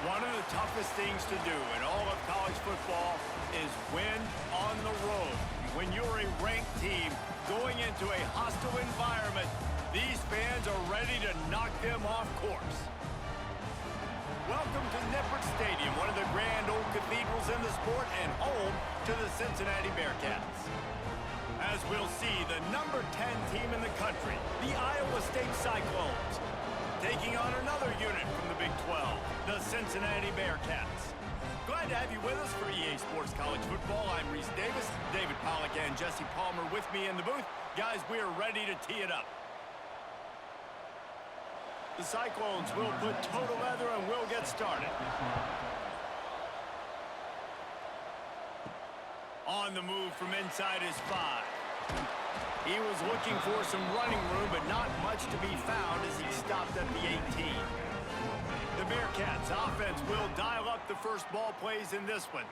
One of the toughest things to do in all of college football is win on the road. When you're a ranked team going into a hostile environment, these fans are ready to knock them off course. Welcome to Nippert Stadium, one of the grand old cathedrals in the sport and home to the Cincinnati Bearcats. As we'll see, the number 10 team in the country, the Iowa State Cyclones, taking on another unit from the Big 12, the Cincinnati Bearcats. Glad to have you with us for EA Sports College Football. I'm Reese Davis, David Pollack and Jesse Palmer with me in the booth. Guys, we are ready to tee it up. The Cyclones will put total leather and we'll get started. On the move from inside his 5. He was looking for some running room, but not much to be found as he stopped at the 18. The Bearcats offense will dial up the first ball plays in this one.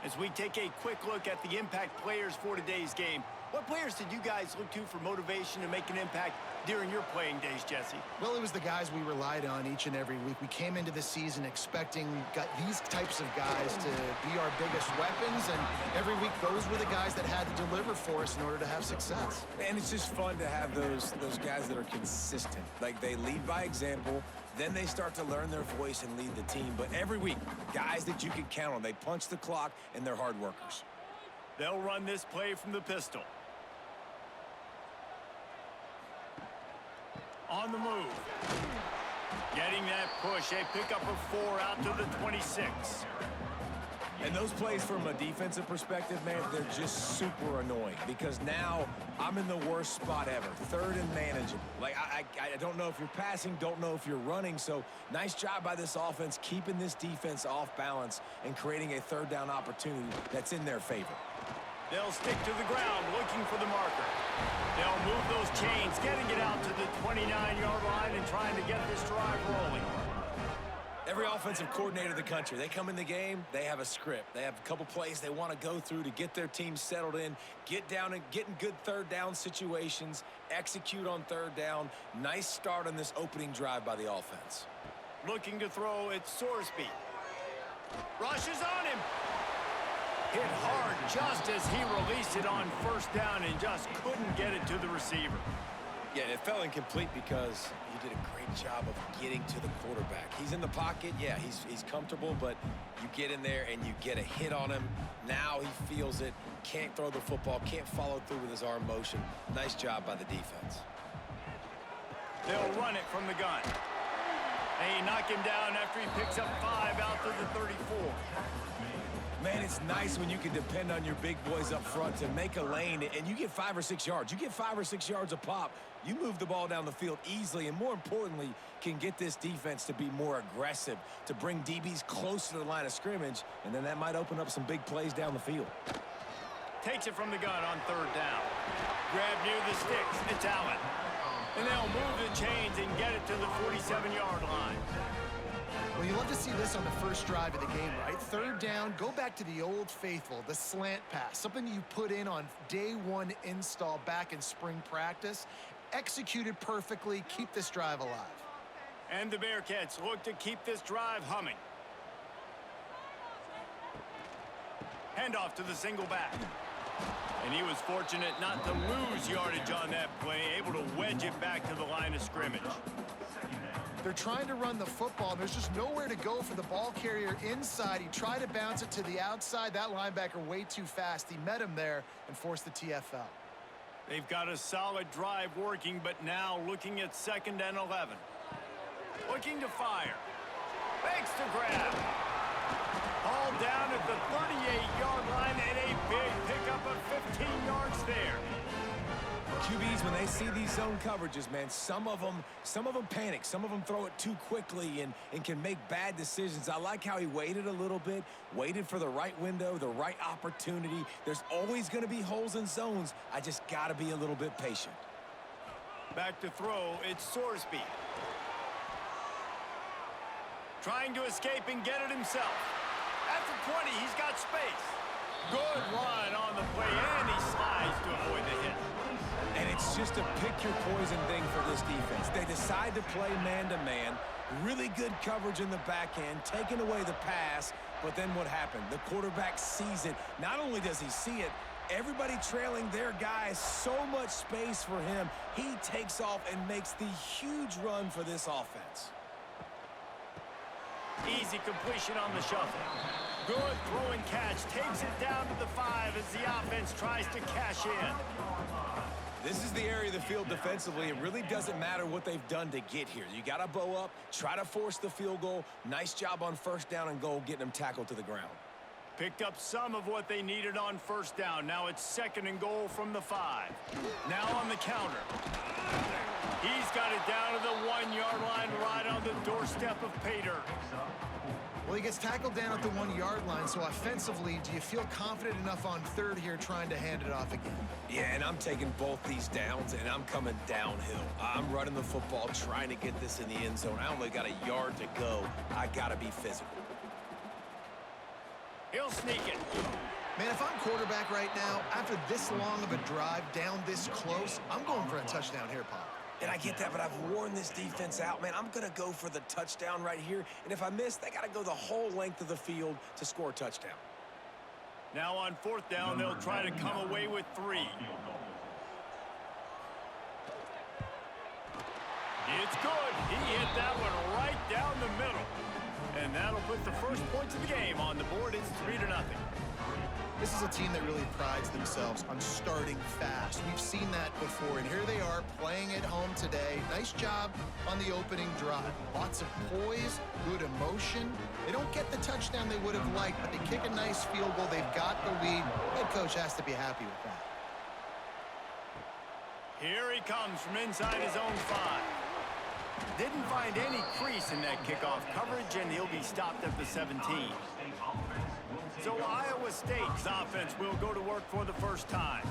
As we take a quick look at the impact players for today's game, what players did you guys look to for motivation to make an impact during your playing days, Jesse? Well, it was the guys we relied on each and every week. We came into the season expecting these types of guys to be our biggest weapons, and every week those were the guys that had to deliver for us in order to have success. And it's just fun to have those guys that are consistent. Like, they lead by example, then they start to learn their voice and lead the team. But every week, guys that you can count on. They punch the clock, and they're hard workers. They'll run this play from the pistol. On the move. Getting that push. A pickup of 4 out to the 26. And those plays from a defensive perspective, man, they're just super annoying because now I'm in the worst spot ever. Third and manageable. Like, I don't know if you're passing, don't know if you're running. So nice job by this offense keeping this defense off balance and creating a third down opportunity that's in their favor. They'll stick to the ground looking for the marker. They'll move those chains, getting it out to the 29-yard line and trying to get this drive rolling. Every offensive coordinator in the country, they come in the game, they have a script. They have a couple plays they want to go through to get their team settled in, get down and get in good third down situations, execute on third down. Nice start on this opening drive by the offense. Looking to throw, it's Sorsby. Rushes on him. Hit hard just as he released it on first down and just couldn't get it to the receiver. Yeah, it fell incomplete because he did a great job of getting to the quarterback. He's in the pocket. Yeah, he's comfortable, but you get in there and you get a hit on him. Now he feels it, can't throw the football, can't follow through with his arm motion. Nice job by the defense. They'll run it from the gun. They knock him down after he picks up 5 out to the 34. Man, it's nice when you can depend on your big boys up front to make a lane, and you get 5 or 6 yards. You get 5 or 6 yards a pop. You move the ball down the field easily, and more importantly, can get this defense to be more aggressive, to bring DBs close to the line of scrimmage, and then that might open up some big plays down the field. Takes it from the gun on third down. Grab near the sticks. It's Allen. And they'll move the chains and get it to the 47-yard line. Well, you love to see this on the first drive of the game, right? Third down, go back to the old faithful, the slant pass, something you put in on day one install back in spring practice. Executed perfectly, keep this drive alive. And the Bearcats look to keep this drive humming. Handoff to the single back. And he was fortunate not to lose yardage on that play, able to wedge it back to the line of scrimmage. They're trying to run the football. There's just nowhere to go for the ball carrier inside. He tried to bounce it to the outside. That linebacker way too fast. He met him there and forced the TFL. They've got a solid drive working, but now looking at 2nd and 11. Looking to fire. Fakes to grab. Hauled down at the 38-yard line and a big pickup of 15 yards there. QBs, when they see these zone coverages, man, some of them panic. Some of them throw it too quickly and can make bad decisions. I like how he waited a little bit, waited for the right window, the right opportunity. There's always going to be holes in zones. I just got to be a little bit patient. Back to throw, it's Sorsby. Trying to escape and get it himself. At the 20, he's got space. Good run on the play, and he slides to avoid the hit. And it's just a pick-your-poison thing for this defense. They decide to play man-to-man. Really good coverage in the back end, taking away the pass, but then what happened? The quarterback sees it. Not only does he see it, everybody trailing their guy, so much space for him. He takes off and makes the huge run for this offense. Easy completion on the shuffle. Good throw and catch. Takes it down to the 5 as the offense tries to cash in. This is the area of the field defensively. It really doesn't matter what they've done to get here. You got to bow up, try to force the field goal. Nice job on first down and goal, getting them tackled to the ground. Picked up some of what they needed on first down. Now it's 2nd and goal from the 5. Now on the counter. He's got it down to the 1-yard line, right on the doorstep of Pater. Well, he gets tackled down at the 1-yard line, so offensively, do you feel confident enough on 3rd here trying to hand it off again? Yeah, and I'm taking both these downs, and I'm coming downhill. I'm running the football, trying to get this in the end zone. I only got a yard to go. I got to be physical. He'll sneak it. Man, if I'm quarterback right now, after this long of a drive, down this close, I'm going for a touchdown here, Pop. And I get that, but I've worn this defense out, man. I'm going to go for the touchdown right here. And if I miss, they got to go the whole length of the field to score a touchdown. Now on 4th down, they'll try to come away with 3. It's good. He hit that one right down the middle. And that'll put the first points of the game on the board. It's 3-0. This is a team that really prides themselves on starting fast. We've seen that before, and here they are playing at home today. Nice job on the opening drive. Lots of poise, good emotion. They don't get the touchdown they would have liked, but they kick a nice field goal. They've got the lead. Head coach has to be happy with that. Here he comes from inside his own 5. Didn't find any crease in that kickoff coverage, and he'll be stopped at the 17. So Iowa State's offense will go to work for the first time.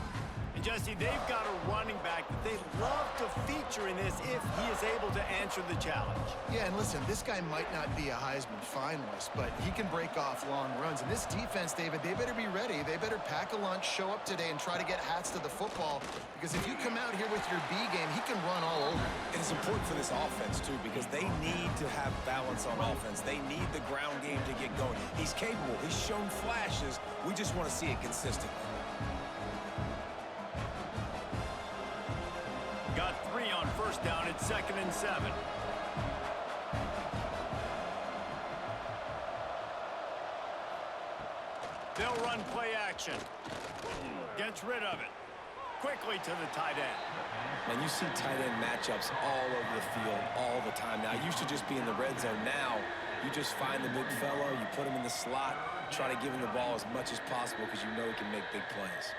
And Jesse, they've got a running back that they love to feature in this if he is able to answer the challenge. Yeah, and listen, this guy might not be a Heisman finalist, but he can break off long runs. And this defense, David, they better be ready. They better pack a lunch, show up today, and try to get hats to the football. Because if you come out here with your B game, he can run all over. And it's important for this offense, too, because they need to have balance on offense. They need the ground game to get going. He's capable. He's shown flashes. We just want to see it consistently. Got 3 on first down. It's 2nd and 7. They'll run play action. Gets rid of it. Quickly to the tight end. Man, you see tight end matchups all over the field all the time. Now, it used to just be in the red zone. Now, you just find the big fellow, you put him in the slot, try to give him the ball as much as possible because you know he can make big plays.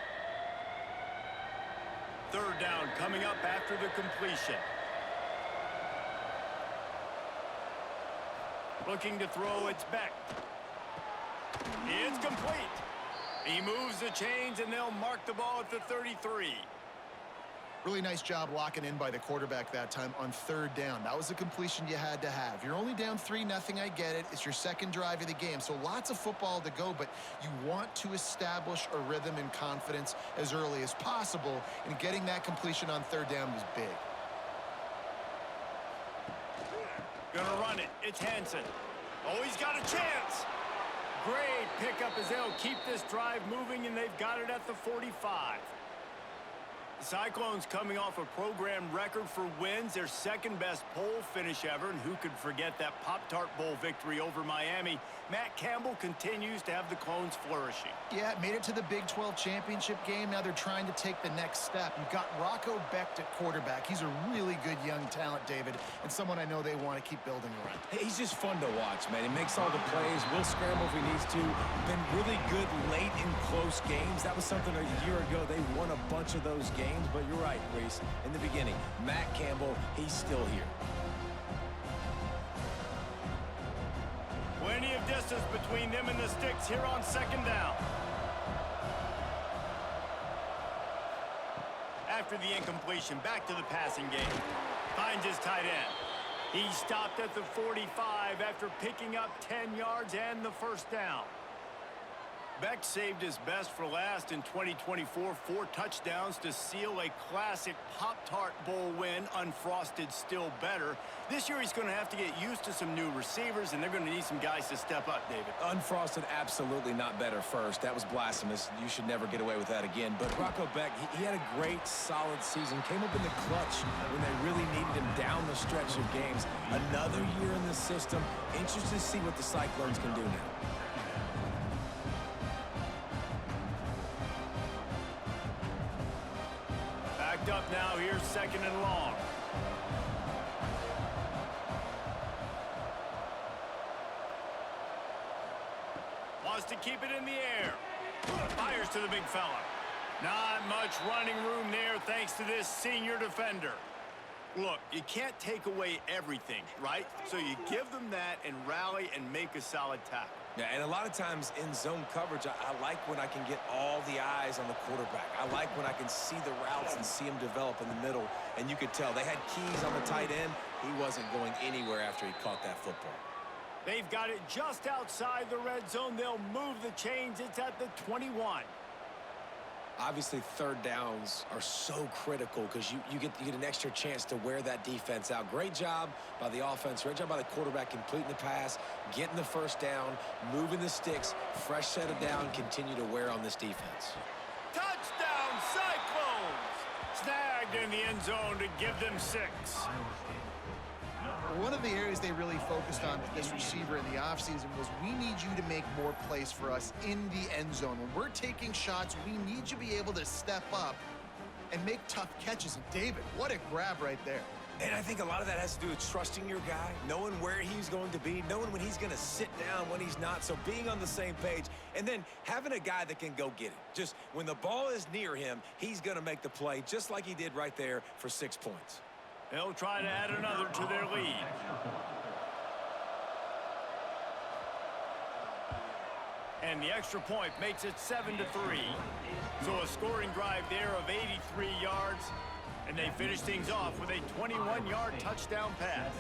3rd down coming up after the completion. Looking to throw, it's Beck. It's complete. He moves the chains, and they'll mark the ball at the 33. Really nice job locking in by the quarterback that time on 3rd down. That was a completion you had to have. You're only down 3-0, I get it. It's your 2nd drive of the game, so lots of football to go, but you want to establish a rhythm and confidence as early as possible, and getting that completion on 3rd down was big. Gonna run it. It's Hansen. Oh, he's got a chance. Great pickup as they'll keep this drive moving, and they've got it at the 45. The Cyclones coming off a program record for wins, their 2nd-best poll finish ever, and who could forget that Pop-Tart Bowl victory over Miami. Matt Campbell continues to have the Clones flourishing. Yeah, made it to the Big 12 championship game. Now they're trying to take the next step. You've got Rocco Becht at quarterback. He's a really good young talent, David, and someone I know they want to keep building around. Hey, he's just fun to watch, man. He makes all the plays, will scramble if he needs to. Been really good late in close games. That was something a year ago. They won a bunch of those games, but you're right, Reese. In the beginning, Matt Campbell, he's still here. Plenty of distance between them and the sticks here on 2nd down. After the incompletion, back to the passing game. Finds his tight end. He stopped at the 45 after picking up 10 yards and the 1st down. Beck saved his best for last in 2024. 4 touchdowns to seal a classic Pop-Tart Bowl win. Unfrosted, still better. This year he's going to have to get used to some new receivers, and they're going to need some guys to step up, David. Unfrosted, absolutely not better first. That was blasphemous. You should never get away with that again. But Rocco Beck, he had a great, solid season. Came up in the clutch when they really needed him down the stretch of games. Another year in the system. Interested to see what the Cyclones can do now. Up now, here's 2nd and long. Wants to keep it in the air. Fires to the big fella. Not much running room there thanks to this senior defender. Look, you can't take away everything, right? So you give them that and rally and make a solid tackle. Yeah, and a lot of times in zone coverage, I like when I can get all the eyes on the quarterback. I like when I can see the routes and see him develop in the middle. And you could tell they had keys on the tight end. He wasn't going anywhere after he caught that football. They've got it just outside the red zone. They'll move the chains. It's at the 21. Obviously, 3rd downs are so critical because you get an extra chance to wear that defense out. Great job by the offense. Great job by the quarterback completing the pass, getting the 1st down, moving the sticks, fresh set of down, continue to wear on this defense. Touchdown, Cyclones! Snagged in the end zone to give them 6. One of the areas they really focused on with this receiver in the offseason was we need you to make more plays for us in the end zone. When we're taking shots, we need you to be able to step up and make tough catches. And David, what a grab right there. And I think a lot of that has to do with trusting your guy, knowing where he's going to be, knowing when he's going to sit down, when he's not. So being on the same page, and then having a guy that can go get it. Just when the ball is near him, he's going to make the play just like he did right there for 6 points. They'll try to add another to their lead. And the extra point makes it 7-3. So a scoring drive there of 83 yards. And they finish things off with a 21-yard touchdown pass.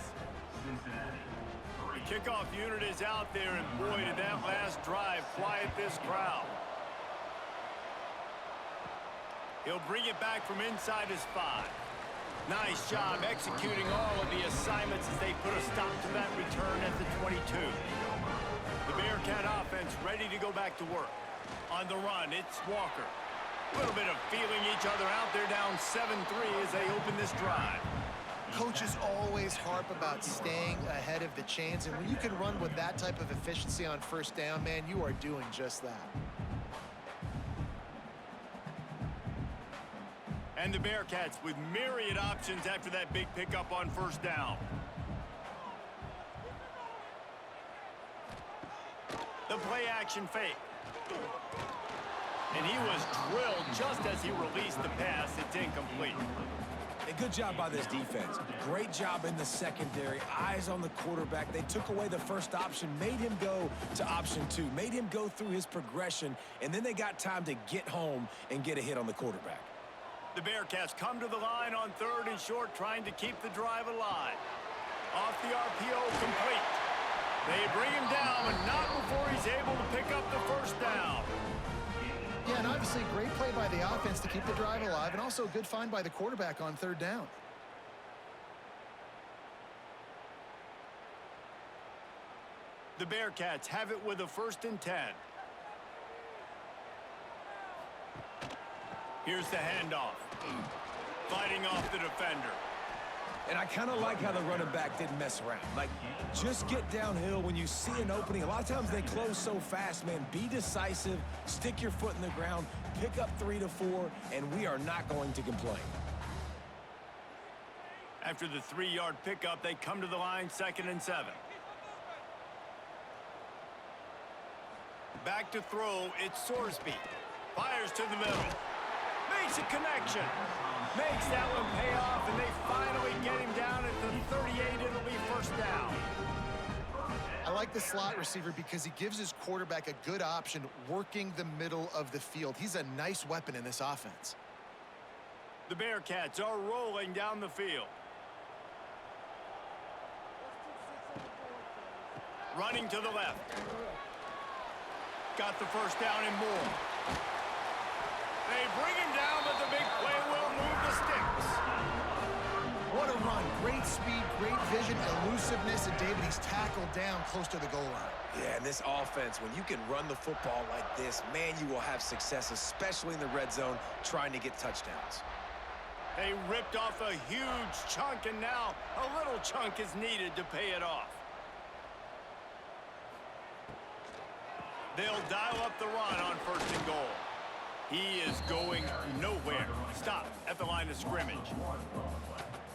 The kickoff unit is out there, and boy, did that last drive quiet this crowd. He'll bring it back from inside his 5. Nice job executing all of the assignments as they put a stop to that return at the 22. The Bearcat offense ready to go back to work. On the run, it's Walker. A little bit of feeling each other out there, down 7-3 as they open this drive. Coaches always harp about staying ahead of the chains, and when you can run with that type of efficiency on 1st down, man, you are doing just that. And the Bearcats with myriad options after that big pickup on 1st down. The play action fake. And he was drilled just as he released the pass. It's incomplete. A good job by this defense. Great job in the secondary. Eyes on the quarterback. They took away the 1st option, made him go to option 2, made him go through his progression, and then they got time to get home and get a hit on the quarterback. The Bearcats come to the line on 3rd and short, trying to keep the drive alive. Off the RPO, complete. They bring him down, but not before he's able to pick up the 1st down. Yeah, and obviously great play by the offense to keep the drive alive, and also a good find by the quarterback on 3rd down. The Bearcats have it with a 1st and 10. Here's the handoff. Fighting off the defender. And I kind of like how the running back didn't mess around. Like, just get downhill when you see an opening. A lot of times they close so fast, man. Be decisive, stick your foot in the ground, pick up 3 to 4, and we are not going to complain. After the 3-yard pickup, they come to the line 2nd and 7. Back to throw, it's Sorsby. Fires to the middle. Makes a connection. Makes that one pay off, and they finally get him down at the 38. It'll be 1st down. I like the slot receiver because he gives his quarterback a good option working the middle of the field. He's a nice weapon in this offense. The Bearcats are rolling down the field. Running to the left. got the first down and more. They bring him down, but the big play will move the sticks. What a run. Great speed, great vision, elusiveness, and David, he's tackled down close to the goal line. Yeah, and this offense, when you can run the football like this, man, you will have success, especially in the red zone, trying to get touchdowns. They ripped off a huge chunk, and now a little chunk is needed to pay it off. They'll dial up the run on 1st and goal. He is going nowhere. Stop at the line of scrimmage.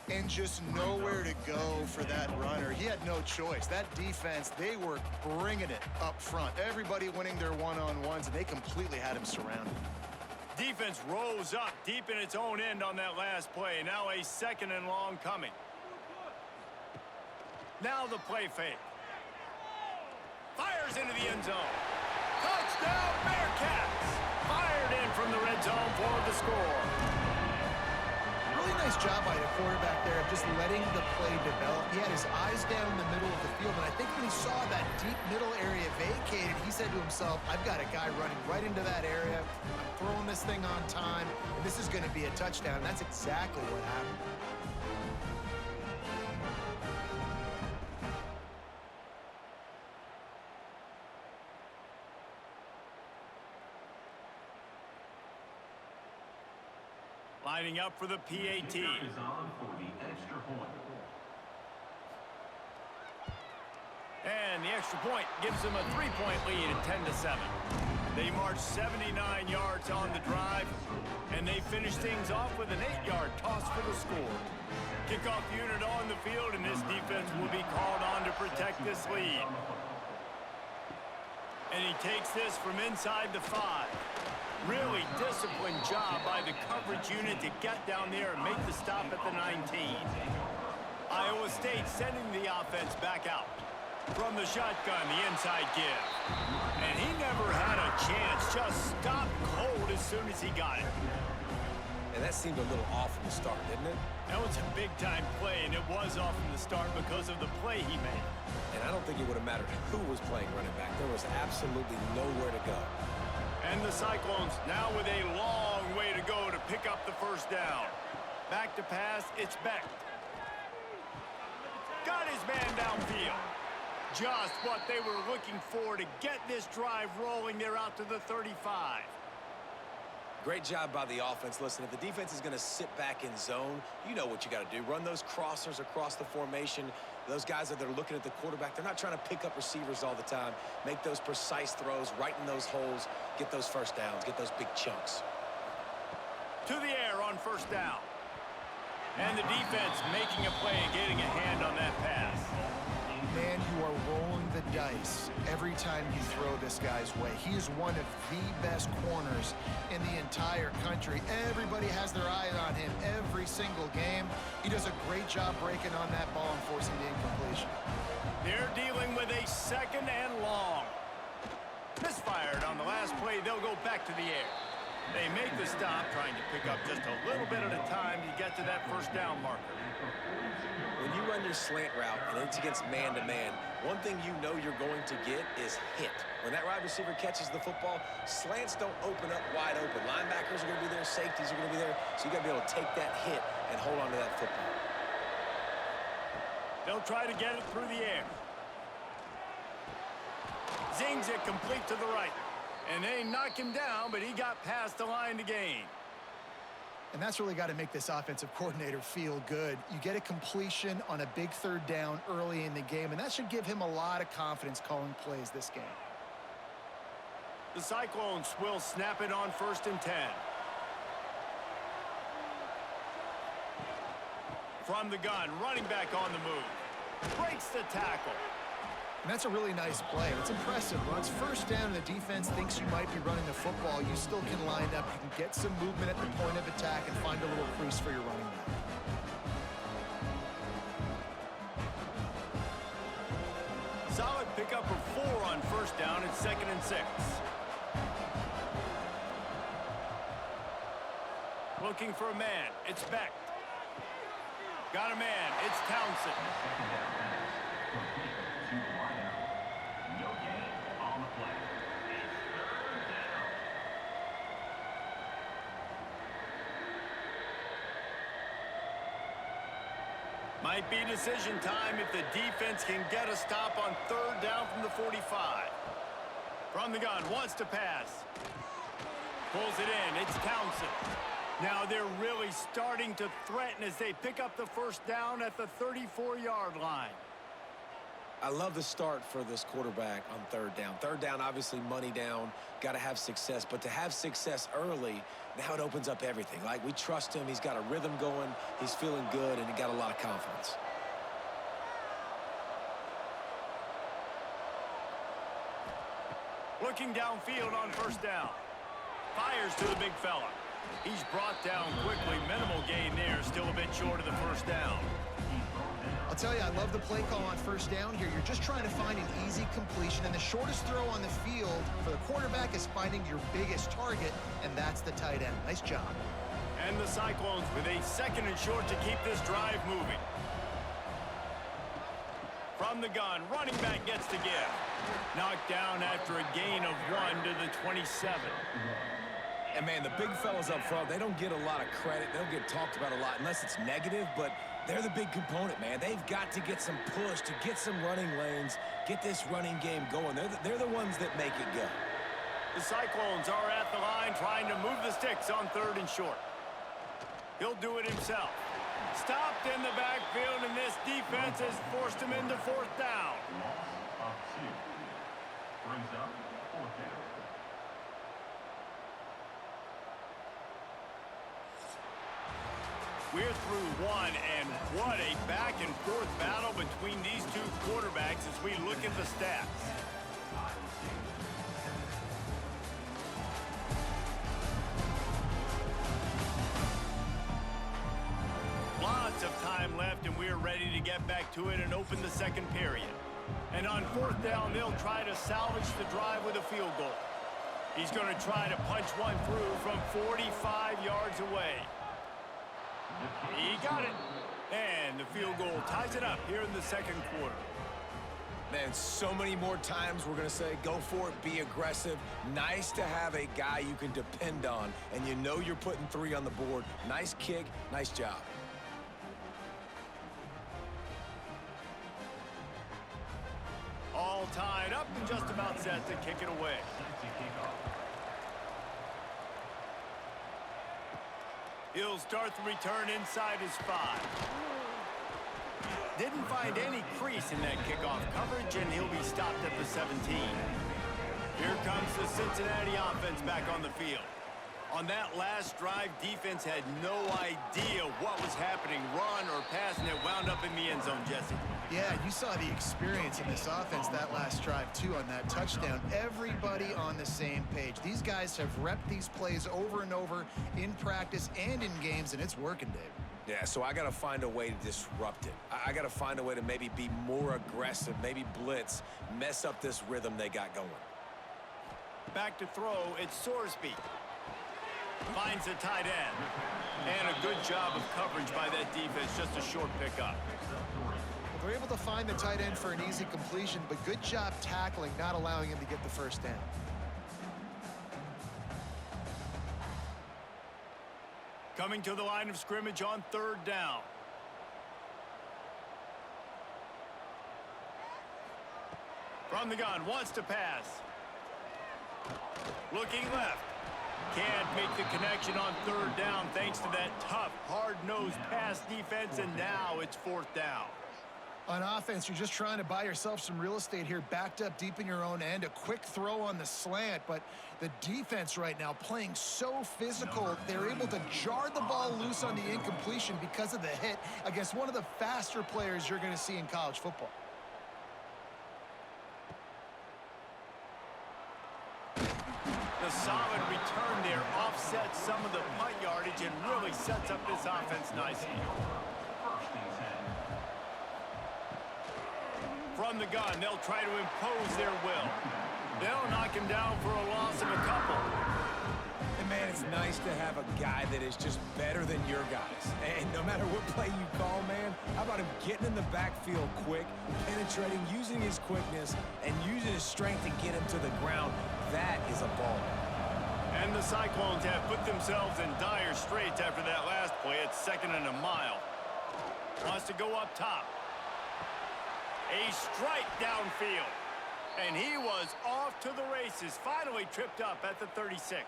And just nowhere to go for that runner. He had no choice. That defense, they were bringing it up front. Everybody winning their one-on-ones, and they completely had him surrounded. Defense rose up deep in its own end on that last play. Now a 2nd and long coming. Now the play fake. Fires into the end zone. Touchdown, Bearcats! Fired in from the red zone for the score. Really nice job by the quarterback there of just letting the play develop. He had his eyes down in the middle of the field, and I think when he saw that deep middle area vacated, he said to himself, I've got a guy running right into that area. I'm throwing this thing on time, and this is going to be a touchdown. And that's exactly what happened. Lining up for the PAT. And the extra point gives them a 3-point lead at 10-7. They march 79 yards on the drive, and they finish things off with an 8-yard toss for the score. Kickoff unit on the field, and this defense will be called on to protect this lead. And he takes this from inside the 5. Really disciplined job by the coverage unit to get down there and make the stop at the 19. Iowa State sending the offense back out. From the shotgun, the inside give. And he never had a chance. Just stopped cold as soon as he got it. And that seemed a little off from the start, didn't it? That was a big-time play, and it was off from the start because of the play he made. And I don't think it would have mattered who was playing running back. There was absolutely nowhere to go. And the Cyclones now with a long way to go to pick up the first down. Back to pass, it's Beck. Got his man downfield. Just what they were looking for to get this drive rolling. They're out to the 35. Great job by the offense. Listen, if the defense is going to sit back in zone, you know what you got to do. Run those crossers across the formation. Those guys that are looking at the quarterback, they're not trying to pick up receivers all the time. Make those precise throws, right in those holes, get those first downs, get those big chunks. To the air on 1st down. And the defense making a play and getting a hand on that pass. Man, you are rolling the dice every time you throw this guy's way. He is one of the best corners in the entire country. Everybody has their eye on him every single game. He does a great job breaking on that ball and forcing the incompletion. They're dealing with a 2nd and long. Misfired on the last play. They'll go back to the air. They make the stop, trying to pick up just a little bit at a time to get to that first down marker. When you run your slant route and it's against man-to-man, one thing you know you're going to get is hit. When that wide receiver catches the football, slants don't open up wide open. Linebackers are going to be there, safeties are going to be there, so you got to be able to take that hit and hold on to that football. They'll try to get it through the air. Zings it complete to the right. And they knock him down, but he got past the line to gain. And that's really got to make this offensive coordinator feel good. You get a completion on a big 3rd down early in the game, and that should give him a lot of confidence calling plays this game. The Cyclones will snap it on 1st and 10. From the gun, running back on the move. Breaks the tackle. And that's a really nice play. It's impressive. When it's 1st down and the defense thinks you might be running the football, you still can line up. You can get some movement at the point of attack and find a little crease for your running back. Solid pickup of 4 on 1st down and 2nd and 6. Looking for a man. It's Beck. Got a man. It's Townsend. Might be decision time if the defense can get a stop on third down from the 45. From the gun, wants to pass. Pulls it in, it's Townsend. Now they're really starting to threaten as they pick up the first down at the 34-yard line. I love the start for this quarterback on third down. Third down, obviously money down, got to have success. But to have success early, now it opens up everything. Like, we trust him. He's got a rhythm going. He's feeling good, and he got a lot of confidence. Looking downfield on first down. Fires to the big fella. He's brought down quickly. Minimal gain there. Still a bit short of the first down. I'll tell you, I love the play call on first down here. You're just trying to find an easy completion, and the shortest throw on the field for the quarterback is finding your biggest target, and that's the tight end. Nice job. And the Cyclones with a second and short to keep this drive moving. From the gun, running back gets the give. Knocked down after a gain of 1 to the 27. And, man, the big fellas up front, they don't get a lot of credit. They don't get talked about a lot unless it's negative, but they're the big component, man. They've got to get some push, to get some running lanes, get this running game going. They're the ones that make it go. The Cyclones are at the line trying to move the sticks on third and short. He'll do it himself. Stopped in the backfield, and this defense has forced him into fourth down. Brings up fourth down. We're through one, and what a back-and-forth battle between these two quarterbacks as we look at the stats. Lots of time left, and we're ready to get back to it and open the second period. And on fourth down, they'll try to salvage the drive with a field goal. He's going to try to punch one through from 45 yards away. He got it. And the field goal ties it up here in the second quarter. Man, so many more times we're going to say, go for it, be aggressive. Nice to have a guy you can depend on, and you know you're putting 3 on the board. Nice kick, nice job. All tied up and just about set to kick it away. He'll start the return inside his 5. Didn't find any crease in that kickoff coverage, and he'll be stopped at the 17. Here comes the Cincinnati offense back on the field. On that last drive, defense had no idea what was happening, run or pass, and it wound up in the end zone, Jesse. Yeah, you saw the experience in this offense that last drive, too, on that touchdown. Everybody on the same page. These guys have repped these plays over and over in practice and in games, and it's working, Dave. Yeah, so I got to find a way to disrupt it. I got to find a way to maybe be more aggressive, maybe blitz, mess up this rhythm they got going. Back to throw, it's Sorsby. Finds a tight end. And a good job of coverage by that defense, just a short pickup. They're able to find the tight end for an easy completion, but good job tackling, not allowing him to get the first down. Coming to the line of scrimmage on third down. From the gun, wants to pass. Looking left. Can't make the connection on third down thanks to that tough, hard-nosed pass defense, and now it's fourth down. On offense, you're just trying to buy yourself some real estate here, backed up deep in your own end. A quick throw on the slant, but the defense right now playing so physical, they're able to jar the ball loose on the incompletion because of the hit against one of the faster players you're going to see in college football. The solid return there offsets some of the punt yardage and really sets up this offense nicely. From the gun, they'll try to impose their will. They'll knock him down for a loss of a couple. And, man, it's nice to have a guy that is just better than your guys. And no matter what play you call, man, how about him getting in the backfield quick, penetrating, using his quickness, and using his strength to get him to the ground? That is a ball. And the Cyclones have put themselves in dire straits after that last play. It's 2nd and a mile. On has to go up top. A strike downfield. And he was off to the races, finally tripped up at the 36.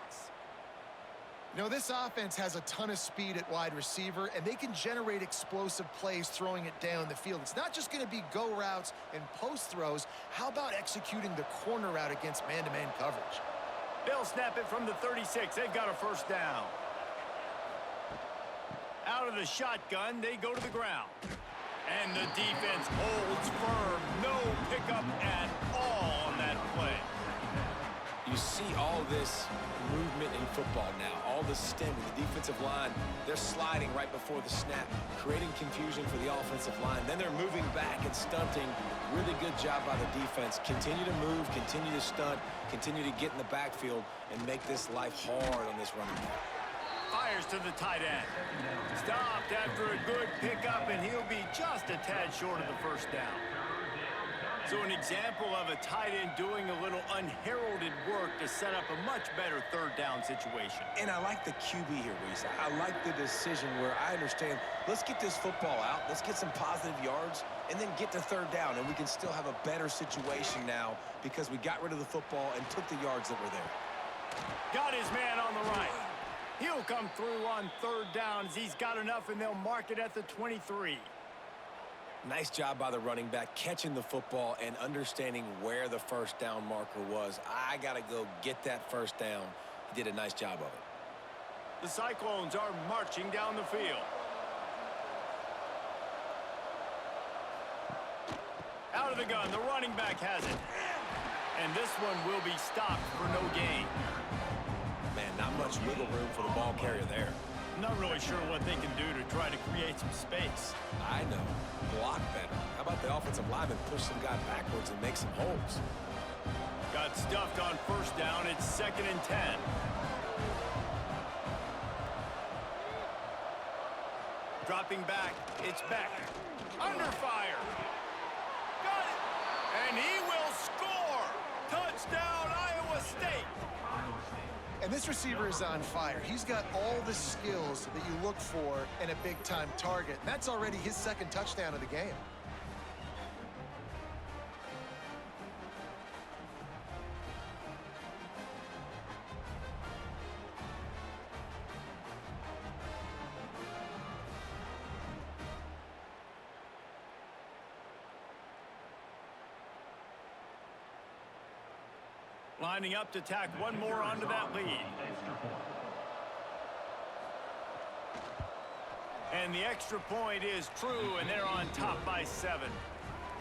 You know, this offense has a ton of speed at wide receiver, and they can generate explosive plays throwing it down the field. It's not just going to be go routes and post throws. How about executing the corner route against man-to-man coverage? They'll snap it from the 36. They've got a first down. Out of the shotgun, they go to the ground. And the defense holds firm. No pickup at all on that play. You see all this movement in football now. All the stemming, the defensive line, they're sliding right before the snap, creating confusion for the offensive line. Then they're moving back and stunting. Really good job by the defense. Continue to move, continue to stunt, continue to get in the backfield, and make this life hard on this running back. Fires to the tight end. Stopped after a good pickup, and he'll be just a tad short of the first down. So an example of a tight end doing a little unheralded work to set up a much better third down situation. And I like the QB here, Reese. I like the decision where I understand, let's get this football out, let's get some positive yards, and then get to third down, and we can still have a better situation now because we got rid of the football and took the yards that were there. Got his man on the right. He'll come through on third down as he's got enough, and they'll mark it at the 23. Nice job by the running back catching the football and understanding where the first down marker was. I got to go get that first down. He did a nice job of it. The Cyclones are marching down the field. Out of the gun, the running back has it. And this one will be stopped for no gain. Man, not much wiggle room for the ball carrier there. I'm not really sure what they can do to try to create some space. I know. Block better. How about the offensive lineman push some guy backwards and make some holes? Got stuffed on first down. It's 2nd and 10. Dropping back. It's Beck. Under fire. Got it. And he will score. Touchdown, Iowa State. And this receiver is on fire. He's got all the skills that you look for in a big-time target. And that's already his 2nd touchdown of the game. Lining up to tack one more onto that lead. And the extra point is true, and they're on top by 7.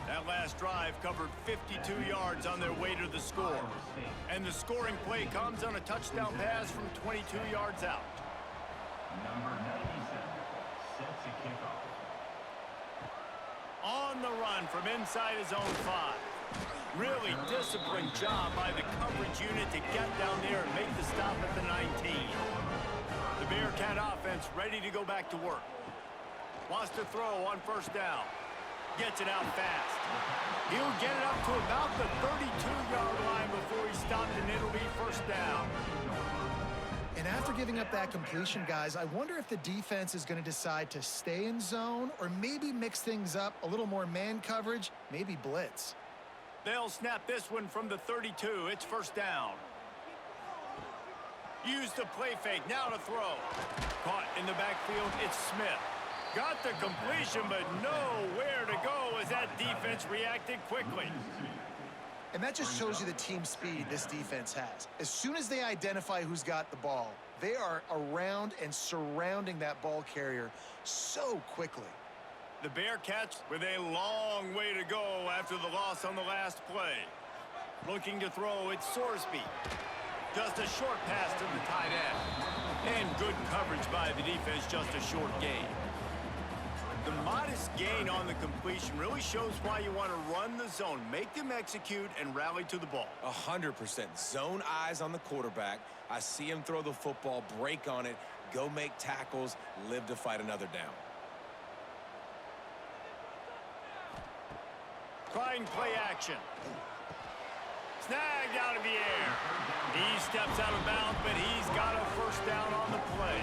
That last drive covered 52 yards on their way to the score. And the scoring play comes on a touchdown pass from 22 yards out. Number 97 sets a kickoff. On the run from inside his own 5. Really disciplined job by the coverage unit to get down there and make the stop at the 19. The Bearcat offense ready to go back to work. Wants to throw on first down. Gets it out fast. He'll get it up to about the 32-yard line before he stopped, and it'll be first down. And after giving up that completion, guys, I wonder if the defense is going to decide to stay in zone or maybe mix things up, a little more man coverage, maybe blitz. They'll snap this one from the 32. It's first down. Use the play fake. Now to throw. Caught in the backfield. It's Smith. Got the completion, but nowhere to go as that defense reacted quickly. And that just shows you the team speed this defense has. As soon as they identify who's got the ball, they are around and surrounding that ball carrier so quickly. The Bearcats with a long way to go after the loss on the last play. Looking to throw, it's Sorsby. Just a short pass to the tight end. And good coverage by the defense, just a short gain. The modest gain on the completion really shows why you want to run the zone, make them execute, and rally to the ball. 100%. Zone eyes on the quarterback. I see him throw the football, break on it, go make tackles, live to fight another down. Trying play action. Snagged out of the air. He steps out of bounds, but he's got a first down on the play.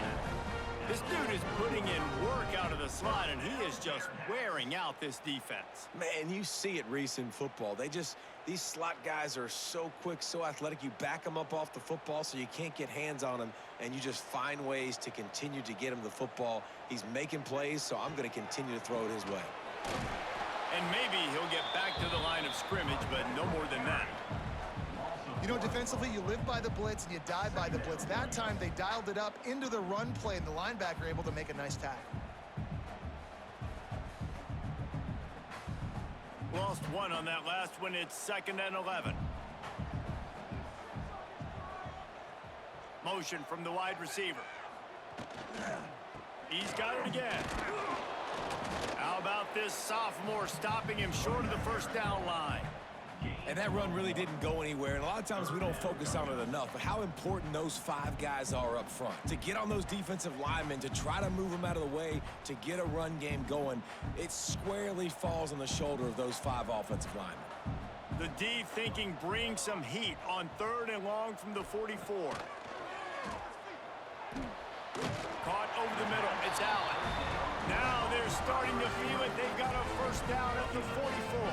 This dude is putting in work out of the slot, and he is just wearing out this defense. Man, you see it, Reese, in football. These slot guys are so quick, so athletic. You back them up off the football so you can't get hands on them, and you just find ways to continue to get him the football. He's making plays, so I'm going to continue to throw it his way. And maybe he'll get back to the line of scrimmage, but no more than that. You know, defensively, you live by the blitz and you die by the blitz. That time, they dialed it up into the run play, and the linebacker able to make a nice tackle. Lost one on that last one. It's 2nd and 11. Motion from the wide receiver. He's got it again. How about this sophomore stopping him short of the first down line? And that run really didn't go anywhere, and a lot of times we don't focus on it enough, but how important those 5 guys are up front. To get on those defensive linemen, to try to move them out of the way, to get a run game going, it squarely falls on the shoulder of those 5 offensive linemen. The D thinking bring some heat on 3rd and long from the 44. Caught over the middle. It's Allen. Now they're starting to feel it. They've got a first down at the 44.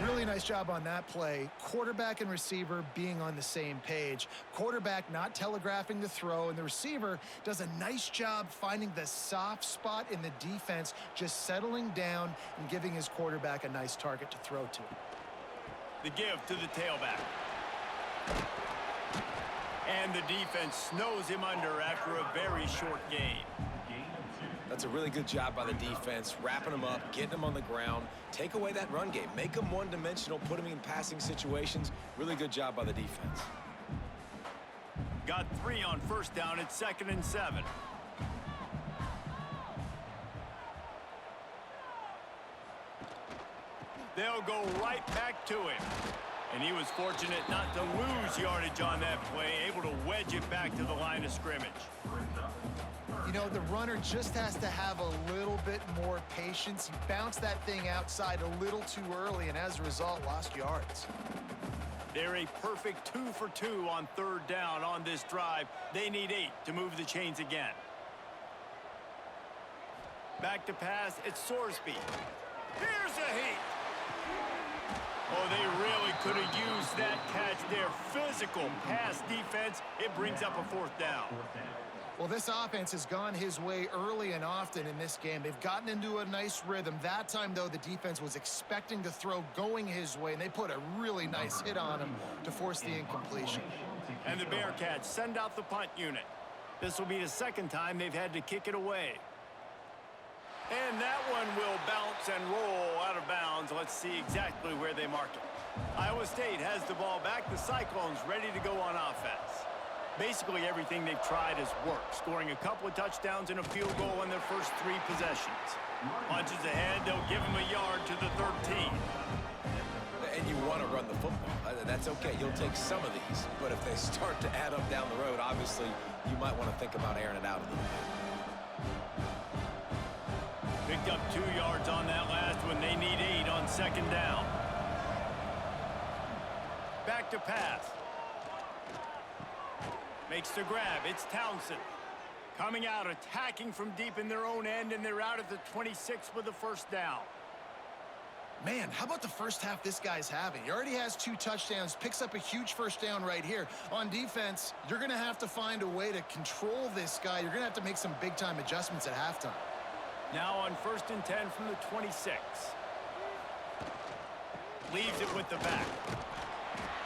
Really nice job on that play. Quarterback and receiver being on the same page. Quarterback not telegraphing the throw, and the receiver does a nice job finding the soft spot in the defense, just settling down and giving his quarterback a nice target to throw to. The give to the tailback. And the defense snows him under after a very short gain. That's a really good job by the defense, wrapping them up, getting them on the ground, take away that run game, make them one-dimensional, put them in passing situations. Really good job by the defense. Got 3 on first down. It's 2nd and 7. They'll go right back to him. And he was fortunate not to lose yardage on that play, able to wedge it back to the line of scrimmage. You know, the runner just has to have a little bit more patience. He bounced that thing outside a little too early, and as a result, lost yards. They're a perfect 2 for 2 on 3rd down on this drive. They need 8 to move the chains again. Back to pass. It's Sorsby. Here's a heat. Oh, they really could have used that catch there. Physical pass defense. It brings up a 4th down. Well, this offense has gone his way early and often in this game. They've gotten into a nice rhythm. That time, though, the defense was expecting the throw going his way, and they put a really nice hit on him to force the incompletion. And the Bearcats send out the punt unit. This will be the 2nd time they've had to kick it away. And that one will bounce and roll out of bounds. Let's see exactly where they mark it. Iowa State has the ball back. The Cyclones ready to go on offense. Basically everything they've tried has worked, scoring a couple of touchdowns and a field goal in their first 3 possessions. Punches ahead, they'll give them a yard to the 13. And you want to run the football. That's okay. You'll take some of these. But if they start to add up down the road, obviously you might want to think about airing it out a little bit. Picked up 2 yards on that last one. They need 8 on 2nd down. Back to pass. Makes the grab. It's Townsend. Coming out, attacking from deep in their own end, and they're out at the 26 with the first down. Man, how about the first half this guy's having? He already has 2 touchdowns, picks up a huge first down right here. On defense, you're going to have to find a way to control this guy. You're going to have to make some big-time adjustments at halftime. Now on 1st and 10 from the 26. Leaves it with the back.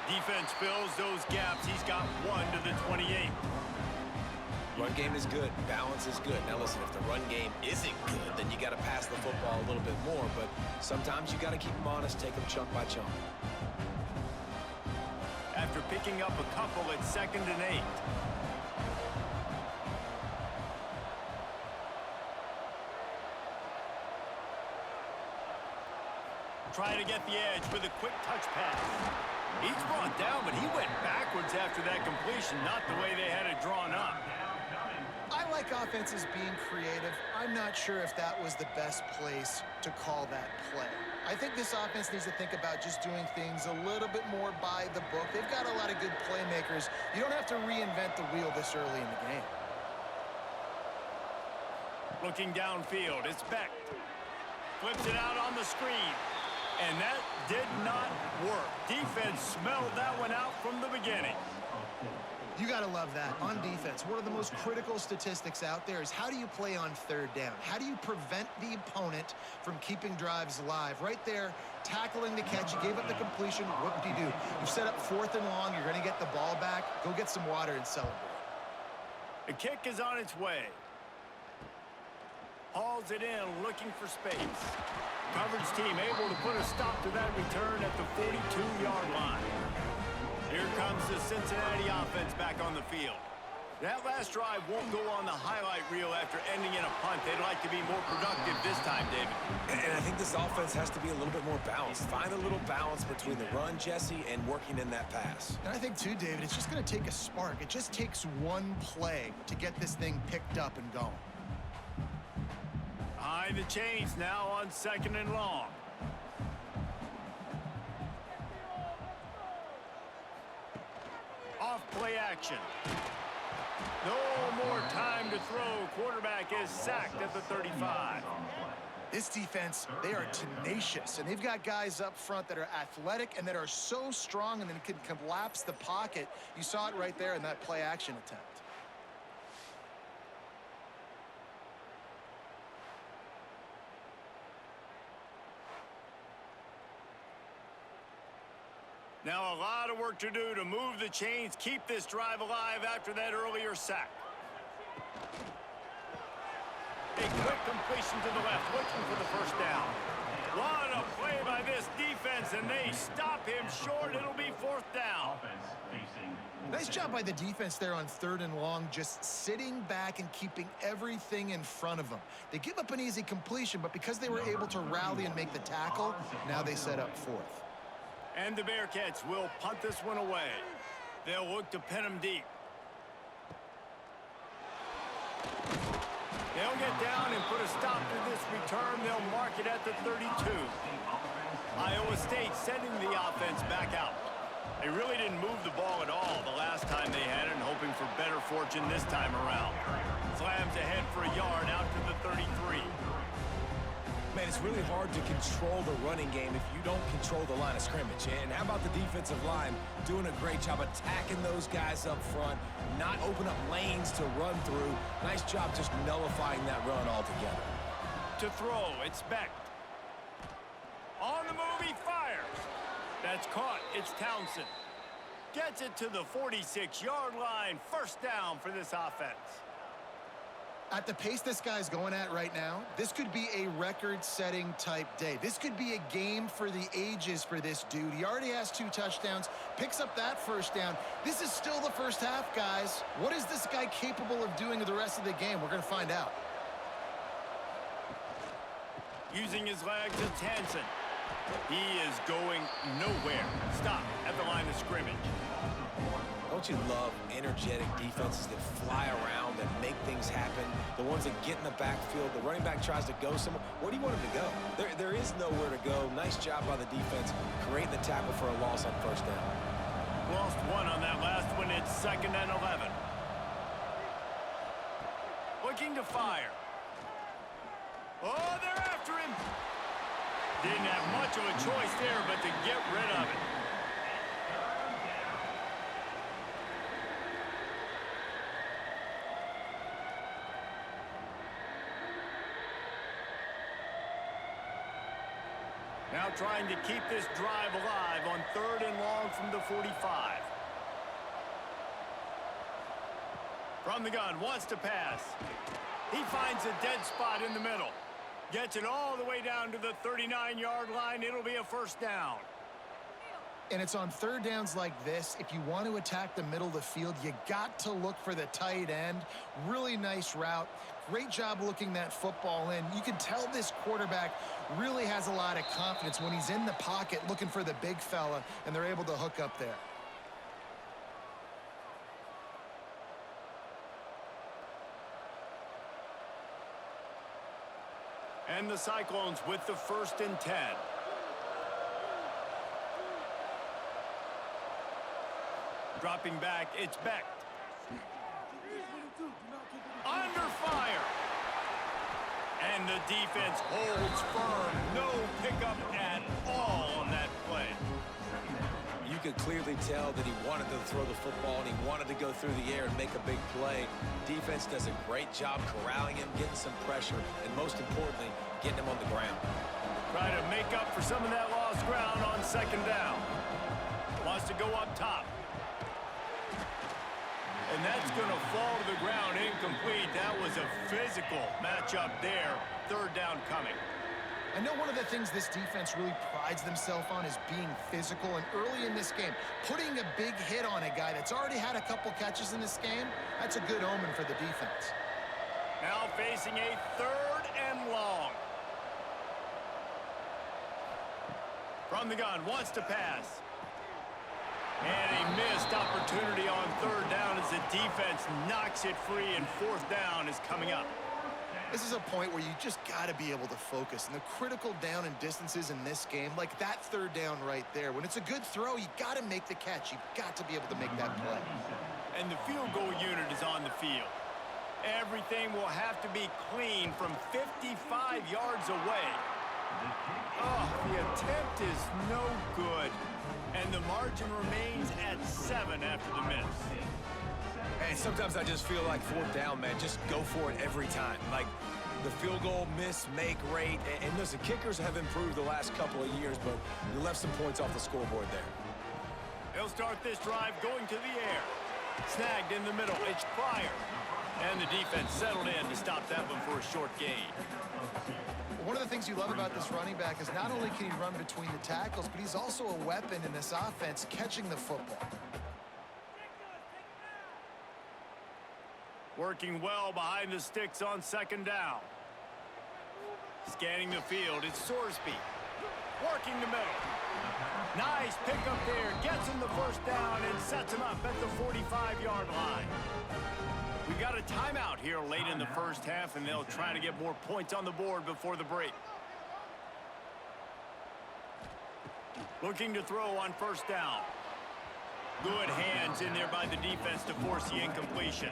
Defense fills those gaps. He's got 1 to the 28. Run game is good. Balance is good. Now listen, if the run game isn't good, then you got to pass the football a little bit more. But sometimes you got to keep them honest, take them chunk by chunk. After picking up a couple, it's 2nd and 8. Trying to get the edge with a quick touch pass. He's brought down, but he went backwards after that completion, not the way they had it drawn up. I like offenses being creative. I'm not sure if that was the best place to call that play. I think this offense needs to think about just doing things a little bit more by the book. They've got a lot of good playmakers. You don't have to reinvent the wheel this early in the game. Looking downfield, it's Beck. Flips it out on the screen. And that did not work. Defense smelled that one out from the beginning. You got to love that. On defense, one of the most critical statistics out there is how do you play on third down? How do you prevent the opponent from keeping drives alive? Right there, tackling the catch. You gave up the completion. Whoop-de-doo. You set up 4th and long. You're going to get the ball back. Go get some water and celebrate. The kick is on its way. Hauls it in, looking for space. Coverage team able to put a stop to that return at the 42-yard line. Here comes the Cincinnati offense back on the field. That last drive won't go on the highlight reel after ending in a punt. They'd like to be more productive this time, David. And I think this offense has to be a little bit more balanced. Find a little balance between the run, Jesse, and working in that pass. And I think, too, David, it's just going to take a spark. It just takes one play to get this thing picked up and going. Behind the chains now on 2nd and long. Off play action. No more time to throw. Quarterback is sacked at the 35. This defense, they are tenacious, and they've got guys up front that are athletic and that are so strong and then can collapse the pocket. You saw it right there in that play action attempt. Now a lot of work to do to move the chains, keep this drive alive after that earlier sack. A quick completion to the left, looking for the first down. What a play by this defense, and they stop him short. It'll be 4th down. Nice job by the defense there on 3rd and long, just sitting back and keeping everything in front of them. They give up an easy completion, but because they were able to rally and make the tackle, now they set up 4th. And the Bearcats will punt this one away. They'll look to pin him deep. They'll get down and put a stop to this return. They'll mark it at the 32. Iowa State sending the offense back out. They really didn't move the ball at all the last time they had it, and hoping for better fortune this time around. Slams ahead for a yard out to the 33. Man, it's really hard to control the running game if you don't control the line of scrimmage. And how about the defensive line doing a great job attacking those guys up front, not open up lanes to run through. Nice job just nullifying that run altogether. To throw, it's Beck. On the move, he fires. That's caught. It's Townsend. Gets it to the 46-yard line. 1st down for this offense. At the pace this guy's going at right now, this could be a record-setting type day. This could be a game for the ages for this dude. He already has 2 touchdowns, picks up that 1st down. This is still the first half, guys. What is this guy capable of doing the rest of the game? We're going to find out. Using his legs, it's Hansen. He is going nowhere. Stop at the line of scrimmage. Don't you love energetic defenses that fly around, that make things happen? The ones that get in the backfield, the running back tries to go somewhere. Where do you want him to go? There is nowhere to go. Nice job by the defense, creating the tackle for a loss on 1st down. Lost 1 on that last one. It's 2nd and 11. Looking to fire. Oh, they're after him. Didn't have much of a choice there but to get rid of it. Now trying to keep this drive alive on 3rd and long from the 45. From the gun, wants to pass. He finds a dead spot in the middle. Gets it all the way down to the 39-yard line. It'll be a 1st down. And it's on 3rd downs like this. If you want to attack the middle of the field, you got to look for the tight end. Really nice route. Great job looking that football in. You can tell this quarterback really has a lot of confidence when he's in the pocket looking for the big fella, and they're able to hook up there. And the Cyclones with the 1st and 10. Dropping back, it's Beck. Under fire. And the defense holds firm. No pickup at all on that play. You could clearly tell that he wanted to throw the football and he wanted to go through the air and make a big play. Defense does a great job corralling him, getting some pressure, and most importantly, getting him on the ground. Try to make up for some of that lost ground on second down. Wants to go up top. And that's going to fall to the ground incomplete. That was a physical matchup there. Third down coming. I know one of the things this defense really prides themselves on is being physical, and early in this game, putting a big hit on a guy that's already had a couple catches in this game, that's a good omen for the defense. Now facing a third and long. From the gun, wants to pass. And a missed opportunity on third down as the defense knocks it free, and fourth down is coming up. This is a point where you just got to be able to focus. And the critical down and distances in this game, like that third down right there, when it's a good throw, you got to make the catch. You've got to be able to make that play. And the field goal unit is on the field. Everything will have to be clean from 55 yards away. Oh, the attempt is no good. And the margin remains at 7 after the miss. Hey, sometimes I just feel like fourth down, man. Just go for it every time. Like the field goal miss-make rate. And listen, kickers have improved the last couple of years, but you left some points off the scoreboard there. They'll start this drive going to the air. Snagged in the middle. It's Pryor. And the defense settled in to stop that one for a short gain. One of the things you love about this running back is not only can he run between the tackles, but he's also a weapon in this offense catching the football. Working well behind the sticks on second down. Scanning the field, it's Sorsby. Working the middle. Nice pickup there. Gets him the first down and sets him up at the 45-yard line. We got a timeout here late in the first half, and they'll try to get more points on the board before the break. Looking to throw on first down. Good hands in there by the defense to force the incompletion.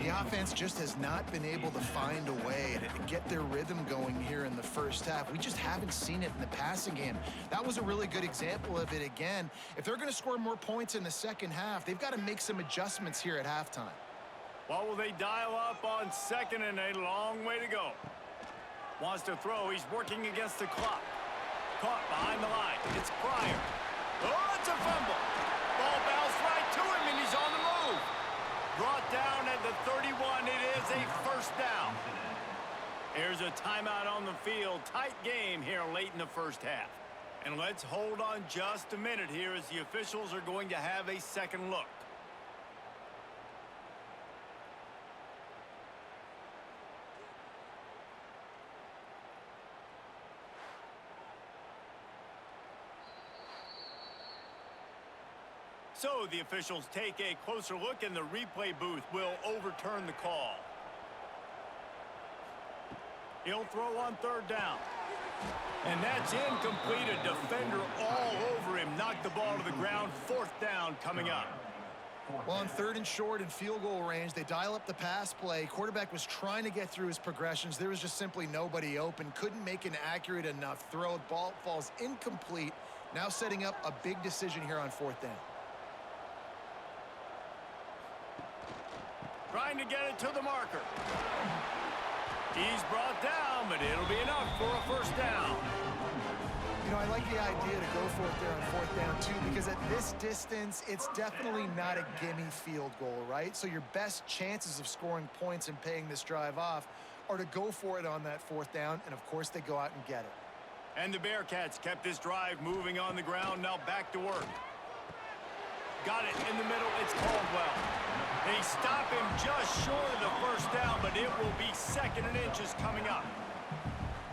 The offense just has not been able to find a way to get their rhythm going here in the first half. We just haven't seen it in the passing game. That was a really good example of it again. If they're going to score more points in the second half, they've got to make some adjustments here at halftime. Well, will they dial up on second and a long way to go? Wants to throw. He's working against the clock. Caught behind the line. It's Pryor. Oh, it's a fumble. Ball bounced right to him, and he's on the move. Brought down at the 31. It is a first down. Here's a timeout on the field. Tight game here late in the first half. And let's hold on just a minute here as the officials are going to have a second look. So the officials take a closer look, and the replay booth will overturn the call. He'll throw on third down. And that's incomplete. A defender all over him. Knocked the ball to the ground. Fourth down coming up. Well, on third and short and field goal range, they dial up the pass play. Quarterback was trying to get through his progressions. There was just simply nobody open. Couldn't make an accurate enough throw. The ball falls incomplete. Now setting up a big decision here on fourth down. Trying to get it to the marker. He's brought down, but it'll be enough for a first down. You know, I like the idea to go for it there on fourth down, too, because at this distance, it's definitely not a gimme field goal, right? So your best chances of scoring points and paying this drive off are to go for it on that fourth down, and, of course, they go out and get it. And the Bearcats kept this drive moving on the ground. Now back to work. Got it in the middle. It's Caldwell. They stop him just short of the first down, but it will be second and inches coming up.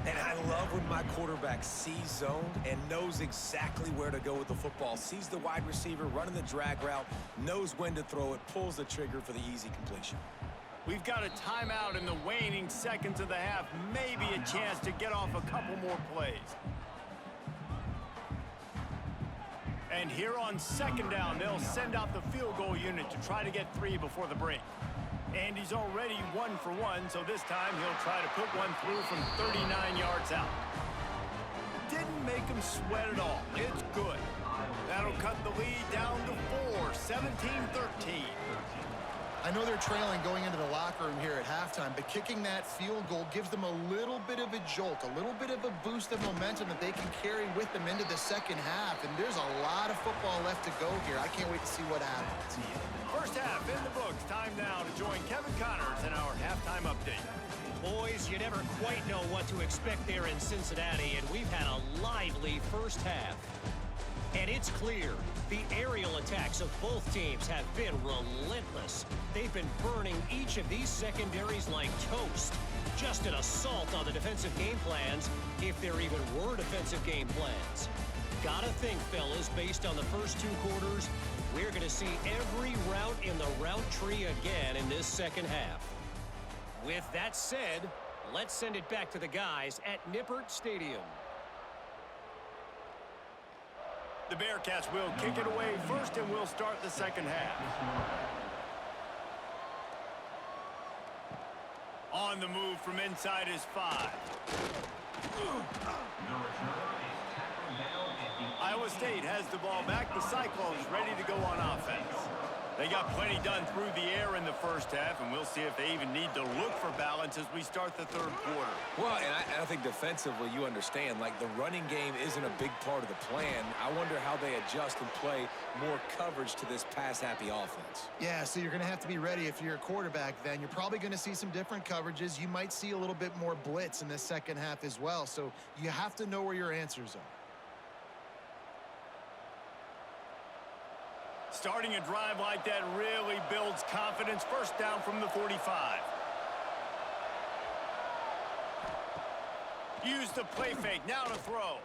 And I love when my quarterback sees zoned and knows exactly where to go with the football. Sees the wide receiver running the drag route, knows when to throw it, pulls the trigger for the easy completion. We've got a timeout in the waning seconds of the half. Maybe a chance to get off a couple more plays. And here on second down, they'll send out the field goal unit to try to get 3 before the break. And he's already 1 for 1, so this time he'll try to put one through from 39 yards out. Didn't make him sweat at all. It's good. That'll cut the lead down to 4, 17-13. I know they're trailing going into the locker room here at halftime, but kicking that field goal gives them a little bit of a jolt, a little bit of a boost of momentum that they can carry with them into the second half. And there's a lot of football left to go here. I can't wait to see what happens. First half in the books. Time now to join Kevin Connors in our halftime update. Boys, you never quite know what to expect there in Cincinnati, and we've had a lively first half. And it's clear, the aerial attacks of both teams have been relentless. They've been burning each of these secondaries like toast. Just an assault on the defensive game plans, if there even were defensive game plans. Gotta think, fellas, based on the first 2 quarters, we're going to see every route in the route tree again in this second half. With that said, let's send it back to the guys at Nippert Stadium. The Bearcats will kick it away first, and we'll start the second half. On the move from inside is 5. Iowa State has the ball back. The Cyclones ready to go on offense. They got plenty done through the air in the first half, and we'll see if they even need to look for balance as we start the third quarter. Well, and I think defensively, you understand, like the running game isn't a big part of the plan. I wonder how they adjust and play more coverage to this pass-happy offense. Yeah, so you're going to have to be ready if you're a quarterback then. You're probably going to see some different coverages. You might see a little bit more blitz in the second half as well. So you have to know where your answers are. Starting a drive like that really builds confidence. First down from the 45. Use the play fake. Now to throw.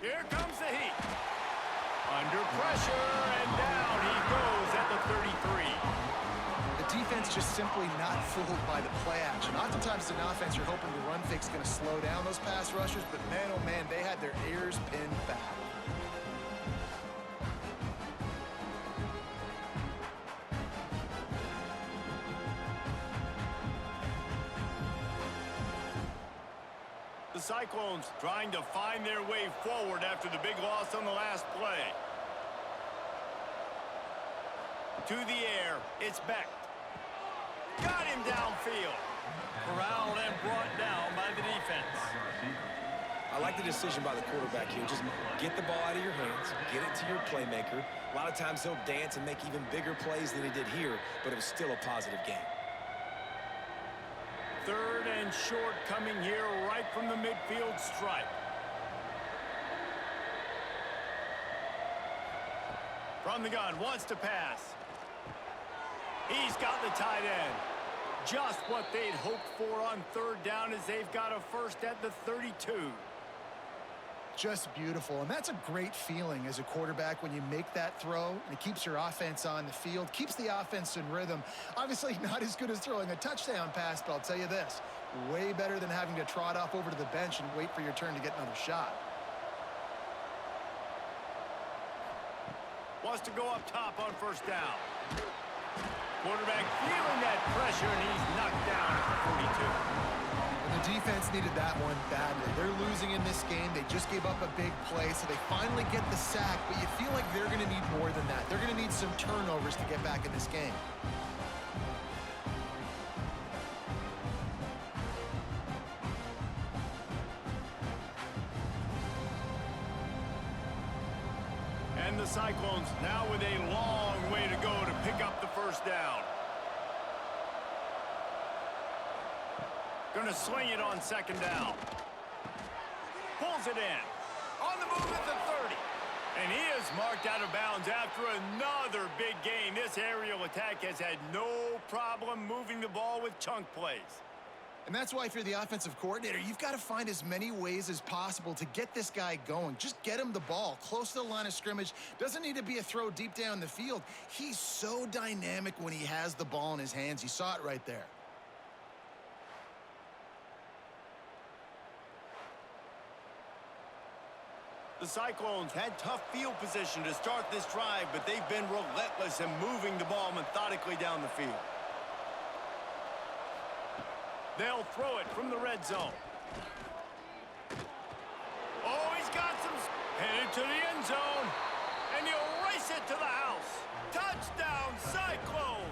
Here comes the heat. Under pressure, and down he goes at the 33. The defense just simply not fooled by the play action. Oftentimes, as an offense, you're hoping the run fake's going to slow down those pass rushers, but man, oh man, they had their ears pinned back. The Cyclones trying to find their way forward after the big loss on the last play. To the air, it's Beck. Got him downfield. Corralled and brought down by the defense. I like the decision by the quarterback here. Just get the ball out of your hands, get it to your playmaker. A lot of times he'll dance and make even bigger plays than he did here, but it was still a positive game. Third and short coming here right from the midfield stripe. From the gun, wants to pass. He's got the tight end. Just what they'd hoped for on third down as they've got a first at the 32. Just beautiful, and that's a great feeling as a quarterback when you make that throw, and it keeps your offense on the field, keeps the offense in rhythm. Obviously not as good as throwing a touchdown pass, but I'll tell you this, way better than having to trot off over to the bench and wait for your turn to get another shot. Wants to go up top on first down. Quarterback feeling that pressure, and he's knocked down at the 42. And the defense needed that one badly. They're losing in this game. They just gave up a big play, so they finally get the sack, but you feel like they're going to need more than that. They're going to need some turnovers to get back in this game. And the Cyclones now with a long way to go to pick up the first down. Gonna swing it on second down. Pulls it in. On the move at the 30. And he is marked out of bounds after another big gain. This aerial attack has had no problem moving the ball with chunk plays. And that's why if you're the offensive coordinator, you've got to find as many ways as possible to get this guy going. Just get him the ball close to the line of scrimmage. Doesn't need to be a throw deep down the field. He's so dynamic when he has the ball in his hands. You saw it right there. The Cyclones had tough field position to start this drive, but they've been relentless in moving the ball methodically down the field. They'll throw it from the red zone. Oh, he's got some... Headed to the end zone. And he'll race it to the house. Touchdown, Cyclones!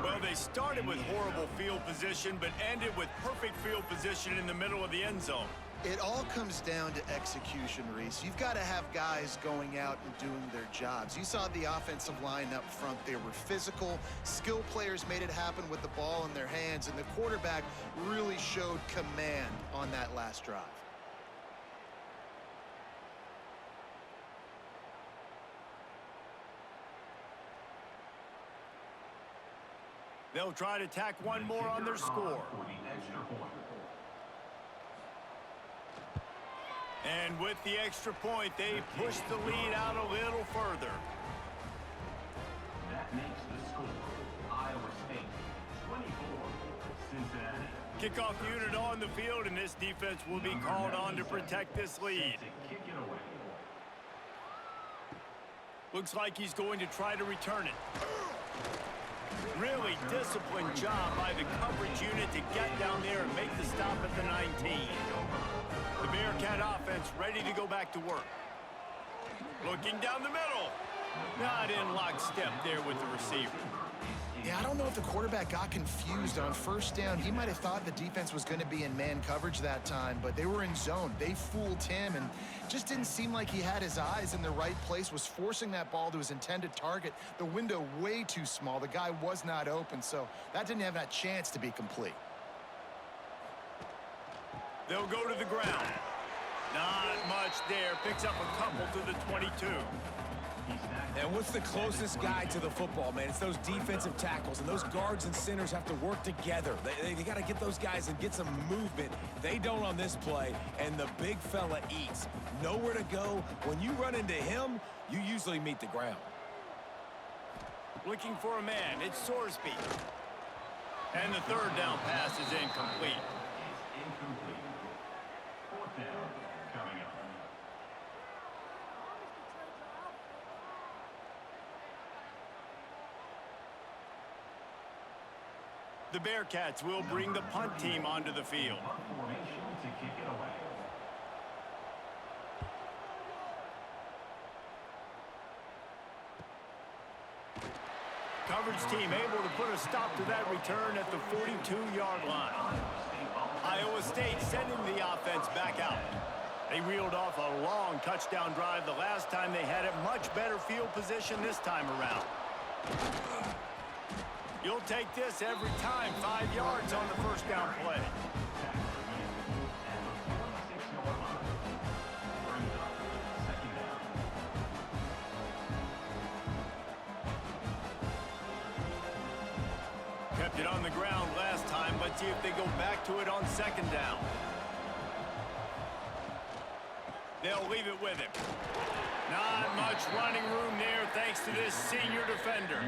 Well, they started with horrible field position, but ended with perfect field position in the middle of the end zone. It all comes down to execution, Reese. You've got to have guys going out and doing their jobs. You saw the offensive line up front. They were physical. Skill players made it happen with the ball in their hands, and the quarterback really showed command on that last drive. They'll try to tack one more on their score. And with the extra point, they push the lead out a little further. That makes the score Iowa State 24, Cincinnati. Kickoff unit on the field, and this defense will be called on to protect this lead. Kick it away. Looks like he's going to try to return it. Really disciplined job by the coverage unit to get down there and make the stop at the 19. The Bearcat offense ready to go back to work. Looking down the middle. Not in lockstep there with the receiver. Yeah, I don't know if the quarterback got confused on first down. He might have thought the defense was going to be in man coverage that time, but they were in zone. They fooled him, and just didn't seem like he had his eyes in the right place, was forcing that ball to his intended target. The window way too small. The guy was not open, so that didn't have that chance to be complete. They'll go to the ground. Not much there. Picks up a couple to the 22. And what's the closest guy to the football, man? It's those defensive tackles, and those guards and centers have to work together. They got to get those guys and get some movement. They don't on this play, and the big fella eats. Nowhere to go. When you run into him, you usually meet the ground. Looking for a man. It's Sorsby. And the third down pass is incomplete. Incomplete. Fourth down coming up. The Bearcats will bring the punt team onto the field. Formation to kick it away. Coverage team able to put a stop to that return at the 42-yard line. Iowa State sending the offense back out. They reeled off a long touchdown drive the last time they had it. Much better field position this time around. You'll take this every time. 5 yards on the first down play. Kept it on the ground last time. Let's see if they go back to it on second down. They'll leave it with him. Not much running room there thanks to this senior defender.